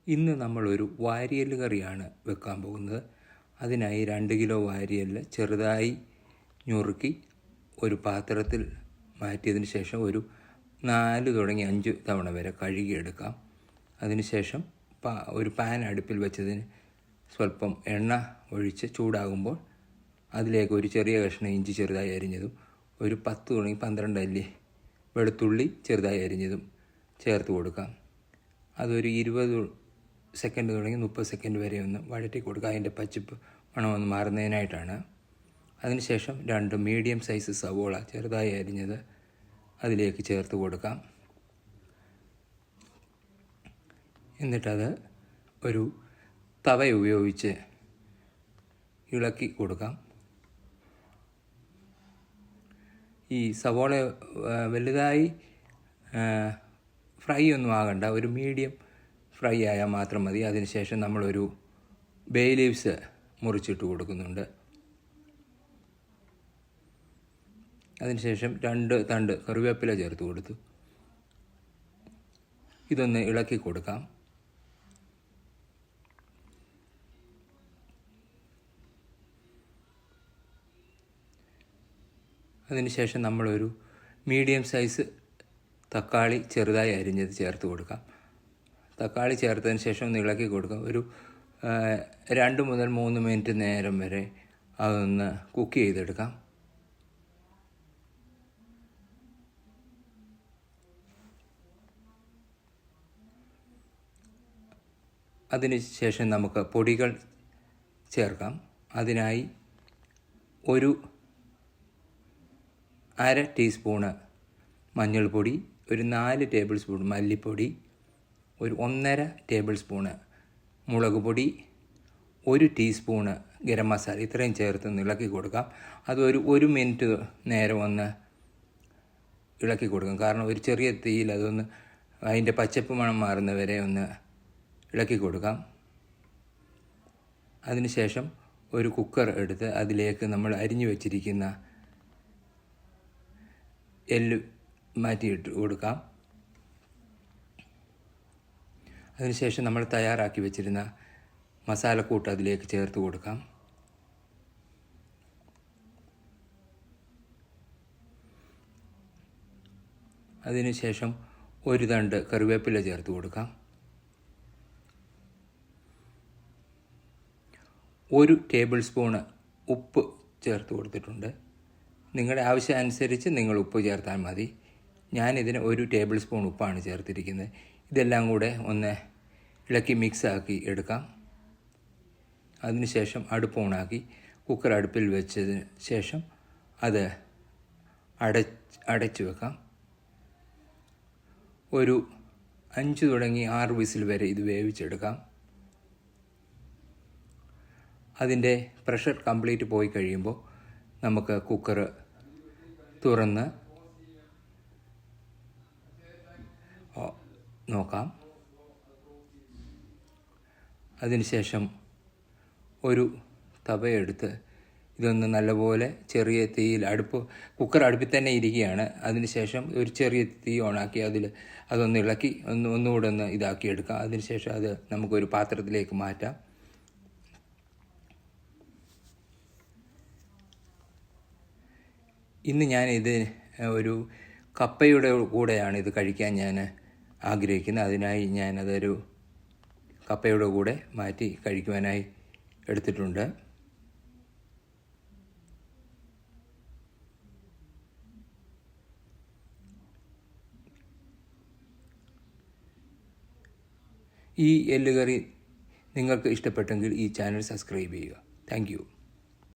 ഇന്ന് നമ്മളൊരു വാരിയൽ കറിയാണ് വെക്കാൻ പോകുന്നത്. അതിനായി 2 കിലോ വാരിയൽ ചെറുതായി ഞുറുക്കി ഒരു പാത്രത്തിൽ മാറ്റിയതിന് ശേഷം ഒരു 4 തുടങ്ങി 5 തവണ വരെ കഴുകിയെടുക്കാം. അതിനുശേഷം ഒരു പാൻ അടുപ്പിൽ വെച്ചതിന് സ്വല്പം എണ്ണ ഒഴിച്ച് ചൂടാകുമ്പോൾ അതിലേക്ക് ഒരു ചെറിയ കഷ്ണം ഇഞ്ചി ചെറുതായി അരിഞ്ഞതും ഒരു 10 തുടങ്ങി 12 അല്ലി വെളുത്തുള്ളി ചെറുതായി അരിഞ്ഞതും ചേർത്ത് കൊടുക്കാം. അതൊരു 20 സെക്കൻഡ് തുടങ്ങി 30 സെക്കൻഡ് വരെ ഒന്ന് വഴറ്റി കൊടുക്കുക. അതിൻ്റെ പച്ചപ്പ് മണമൊന്ന് മാറുന്നതിനായിട്ടാണ്. അതിനുശേഷം 2 മീഡിയം സൈസ് സവോള ചെറുതായി അരിഞ്ഞത് അതിലേക്ക് ചേർത്ത് കൊടുക്കാം. എന്നിട്ടത് ഒരു തവ ഉപയോഗിച്ച് ഇളക്കി കൊടുക്കാം. ഈ സവോള വലുതായി ഫ്രൈ ഒന്നും ആകണ്ട, ഒരു മീഡിയം ഫ്രൈ ആയാൽ മാത്രം മതി. അതിനുശേഷം നമ്മളൊരു ബേ ലീവ്സ് മുറിച്ചിട്ട് കൊടുക്കുന്നുണ്ട്. അതിനുശേഷം 2 തണ്ട് കറിവേപ്പില ചേർത്ത് കൊടുത്തു. ഇതൊന്ന് ഇളക്കി കൊടുക്കാം. അതിനുശേഷം നമ്മളൊരു മീഡിയം സൈസ് തക്കാളി ചെറുതായി അരിഞ്ഞത് ചേർത്ത് കൊടുക്കാം. തക്കാളി ചേർത്തതിന് ശേഷം ഒന്ന് ഇളക്കി കൊടുക്കാം. ഒരു 2 മുതൽ 3 മിനിറ്റ് നേരം വരെ അതൊന്ന് കുക്ക് ചെയ്തെടുക്കാം. അതിന് ശേഷം നമുക്ക് പൊടികൾ ചേർക്കാം. അതിനായി ഒരു 1/2 ടീസ്പൂണ് മഞ്ഞൾപ്പൊടി, ഒരു 4 ടേബിൾ സ്പൂൺ മല്ലിപ്പൊടി, ഒരു 1.5 ടേബിൾ സ്പൂണ് മുളക് പൊടി, 1 ടീസ്പൂണ് ഗരം മസാല, ഇത്രയും ചേർത്ത് ഇളക്കി കൊടുക്കാം. അതൊരു 1 മിനിറ്റ് നേരം ഒന്ന് ഇളക്കി കൊടുക്കാം. കാരണം ഒരു ചെറിയ തീയിൽ അതൊന്ന് അതിൻ്റെ പച്ചപ്പ് മണം മാറുന്നവരെ ഒന്ന് ഇളക്കി കൊടുക്കാം. അതിനുശേഷം ഒരു കുക്കർ എടുത്ത് അതിലേക്ക് നമ്മൾ അരിഞ്ഞു വച്ചിരിക്കുന്ന എല്ല് മാറ്റിയിട്ട് കൊടുക്കാം. അതിനുശേഷം നമ്മൾ തയ്യാറാക്കി വെച്ചിരുന്ന മസാലക്കൂട്ട് അതിലേക്ക് ചേർത്ത് കൊടുക്കാം. അതിനുശേഷം ഒരു തണ്ട് കറിവേപ്പില ചേർത്ത് കൊടുക്കാം. 1 ടേബിൾ സ്പൂണ് ഉപ്പ് ചേർത്ത് കൊടുത്തിട്ടുണ്ട്. നിങ്ങളുടെ ആവശ്യമനുസരിച്ച് നിങ്ങൾ ഉപ്പ് ചേർത്താൽ മതി. ഞാനിതിന് 1 ടേബിൾ സ്പൂൺ ഉപ്പാണ് ചേർത്തിരിക്കുന്നത്. ഇതെല്ലാം കൂടെ ഒന്ന് ഇളക്കി മിക്സാക്കി എടുക്കാം. അതിനുശേഷം അടുപ്പ് ഓണാക്കി കുക്കർ അടുപ്പിൽ വെച്ചതിന് ശേഷം അത് അടച്ചു വെക്കാം. ഒരു 5 തുടങ്ങി 6 വിസിൽ വരെ ഇത് വേവിച്ചെടുക്കാം. അതിൻ്റെ പ്രഷർ കംപ്ലീറ്റ് പോയി കഴിയുമ്പോൾ നമുക്ക് കുക്കർ തുറന്ന് നോക്കാം. അതിനുശേഷം ഒരു തവയെടുത്ത് ഇതൊന്ന് നല്ലപോലെ ചെറിയ തീയിൽ കുക്കർ അടുപ്പിൽ തന്നെ ഇരിക്കുകയാണ്. അതിനുശേഷം ഒരു ചെറിയ തീ ഓണാക്കി അതൊന്ന് ഇളക്കി ഒന്നുകൂടെ ഒന്ന് ഇതാക്കിയെടുക്കാം. അതിനുശേഷം അത് നമുക്കൊരു പാത്രത്തിലേക്ക് മാറ്റാം. ഇന്ന് ഞാനിത് ഒരു കപ്പയുടെ കൂടെയാണ് ഇത് കഴിക്കാൻ ഞാൻ ആഗ്രഹിക്കുന്നത്. അതിനായി ഞാനതൊരു കപ്പയുടെ കൂടെ മാറ്റി കഴിക്കുവാനായി എടുത്തിട്ടുണ്ട്. ഈ എല്ലുകറി നിങ്ങൾക്ക് ഇഷ്ടപ്പെട്ടെങ്കിൽ ഈ ചാനൽ സബ്സ്ക്രൈബ് ചെയ്യുക. Thank you.